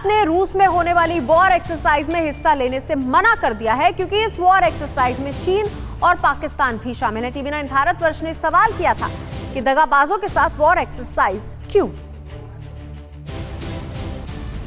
भारत ने रूस में होने वाली वॉर एक्सरसाइज में हिस्सा लेने से मना कर दिया है क्योंकि इस वॉर एक्सरसाइज में चीन और पाकिस्तान भी शामिल है। टीवी 9 भारतवर्ष ने सवाल किया था कि दगाबाजों के साथ वॉर एक्सरसाइज क्यों।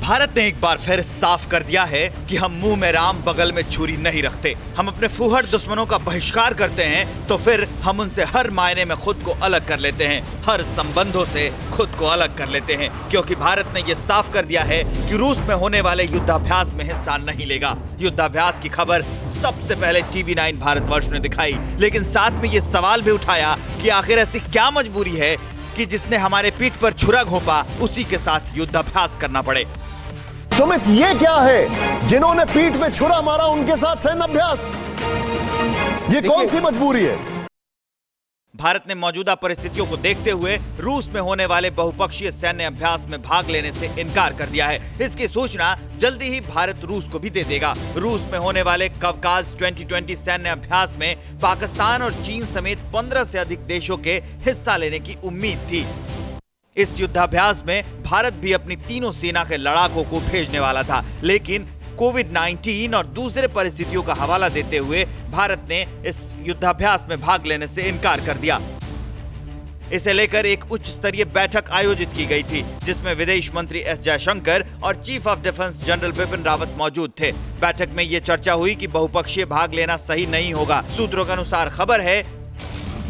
भारत ने एक बार फिर साफ कर दिया है कि हम मुंह में राम बगल में छुरी नहीं रखते। हम अपने फूहड़ दुश्मनों का बहिष्कार करते हैं तो फिर हम उनसे हर मायने में खुद को अलग कर लेते हैं, हर संबंधों से खुद को अलग कर लेते हैं, क्योंकि भारत ने यह साफ कर दिया है कि रूस में होने वाले युद्धाभ्यास में हिस्सा नहीं लेगा। युद्धाभ्यास की खबर सबसे पहले टीवी 9 भारतवर्ष ने दिखाई, लेकिन साथ में ये सवाल भी उठाया कि आखिर ऐसी क्या मजबूरी है कि जिसने हमारे पीठ पर छुरा घोंपा उसी के साथ युद्धाभ्यास करना पड़े। सुमित, ये क्या है? जिन्होंने पीठ में छुरा मारा उनके साथ सैन्य अभ्यास, ये कौन सी मजबूरी है? भारत ने मौजूदा परिस्थितियों को देखते हुए रूस में होने वाले बहुपक्षीय सैन्य अभ्यास में भाग लेने से इनकार कर दिया है। इसकी सूचना जल्दी ही भारत रूस को भी दे देगा। रूस में होने वाले कवकाज 2020 सैन्य अभ्यास में पाकिस्तान और चीन समेत 15 से अधिक देशों के हिस्सा लेने की उम्मीद थी। इस युद्धाभ्यास में भारत भी अपनी तीनों सेना के लड़ाकों को भेजने वाला था, लेकिन कोविड-19 और दूसरे परिस्थितियों का हवाला देते हुए भारत ने इस युद्धाभ्यास में भाग लेने से इनकार कर दिया। इसे लेकर एक उच्च स्तरीय बैठक आयोजित की गई थी, जिसमें विदेश मंत्री एस जयशंकर और chief of defence general Bipin Rawat मौजूद थे। बैठक में यह चर्चा हुई कि बहुपक्षीय भाग लेना सही नहीं होगा। सूत्रों के अनुसार खबर है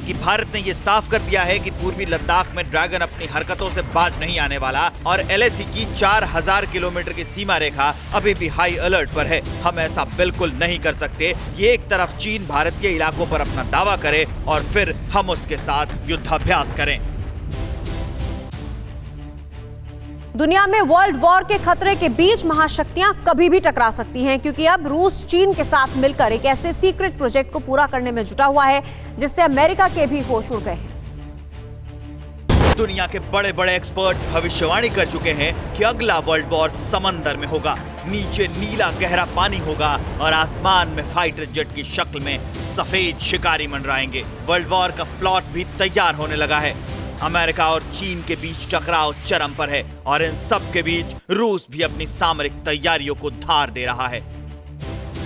कि भारत ने यह साफ कर दिया है कि पूर्वी लद्दाख में ड्रैगन अपनी हरकतों से बाज नहीं आने वाला और एलएसी की 4000 किलोमीटर की सीमा रेखा अभी भी हाई अलर्ट पर है। हम ऐसा बिल्कुल नहीं कर सकते कि एक तरफ चीन भारतीय इलाकों पर अपना दावा करे और फिर हम उसके साथ युद्धाभ्यास करें। दुनिया में वर्ल्ड वॉर के खतरे के बीच महाशक्तियां कभी भी टकरा सकती हैं, क्योंकि अब रूस चीन के साथ मिलकर एक ऐसे सीक्रेट प्रोजेक्ट को पूरा करने में जुटा हुआ है जिससे अमेरिका के भी होश उड़ गए हैं। दुनिया के बड़े बड़े एक्सपर्ट भविष्यवाणी कर चुके हैं कि अगला वर्ल्ड वॉर समंदर में होगा। नीचे नीला गहरा पानी होगा और आसमान में फाइटर जेट की शक्ल में सफेद शिकारी मंडराएंगे। वर्ल्ड वॉर का प्लॉट भी तैयार होने लगा है। अमेरिका और चीन के बीच टकराव चरम पर है और इन सब के बीच रूस भी अपनी सामरिक तैयारियों को धार दे रहा है।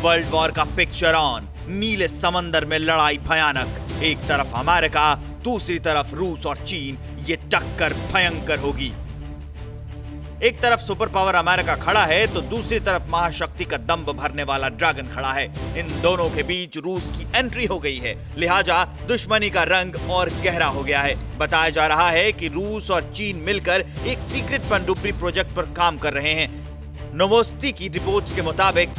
वर्ल्ड वॉर का पिक्चर ऑन। नीले समंदर में लड़ाई भयानक। एक तरफ अमेरिका, दूसरी तरफ रूस और चीन। ये टक्कर भयंकर होगी। एक तरफ सुपर पावर अमेरिका खड़ा है तो दूसरी तरफ महाशक्ति का दंभ भरने वाला ड्रैगन खड़ा है। इन दोनों के बीच रूस की एंट्री हो गई है, लिहाजा दुश्मनी का रंग और गहरा हो गया है। बताया जा रहा है कि रूस और चीन मिलकर एक सीक्रेट पनडुब्बी प्रोजेक्ट पर काम कर रहे हैं। नोवोस्ती की रिपोर्ट्स के मुताबिक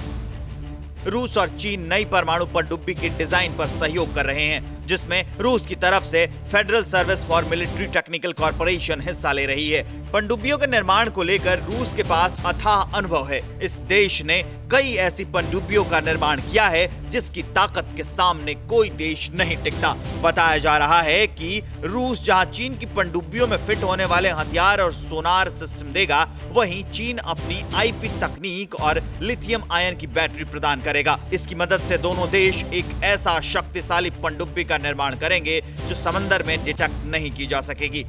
रूस और चीन नई परमाणु पनडुब्बी की डिजाइन पर सहयोग कर रहे हैं, जिसमें रूस की तरफ से federal service for military technical corporation हिस्सा ले रही है। पनडुब्बियों के निर्माण को लेकर रूस के पास अथाह अनुभव है। इस देश ने कई ऐसी पनडुब्बियों का निर्माण किया है जिसकी ताकत के सामने कोई देश नहीं टिकता। बताया जा रहा है कि रूस जहां चीन की पनडुब्बियों में फिट होने वाले हथियार और सोनार सिस्टम देगा, वहीं चीन अपनी आईपी तकनीक और लिथियम आयन की बैटरी प्रदान करेगा। इसकी मदद से दोनों देश एक ऐसा शक्तिशाली पनडुब्बी का निर्माण करेंगे जो समंदर में डिटेक्ट नहीं की जा सकेगी।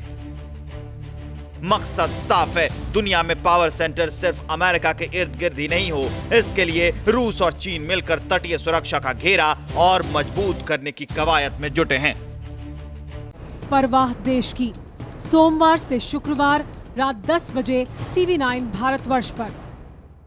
मकसद साफ है, दुनिया में पावर सेंटर सिर्फ अमेरिका के इर्द गिर्द ही नहीं हो। इसके लिए रूस और चीन मिलकर तटीय सुरक्षा का घेरा और मजबूत करने की कवायद में जुटे हैं। परवाह देश की, सोमवार से शुक्रवार रात 10 बजे टीवी 9 भारतवर्ष पर।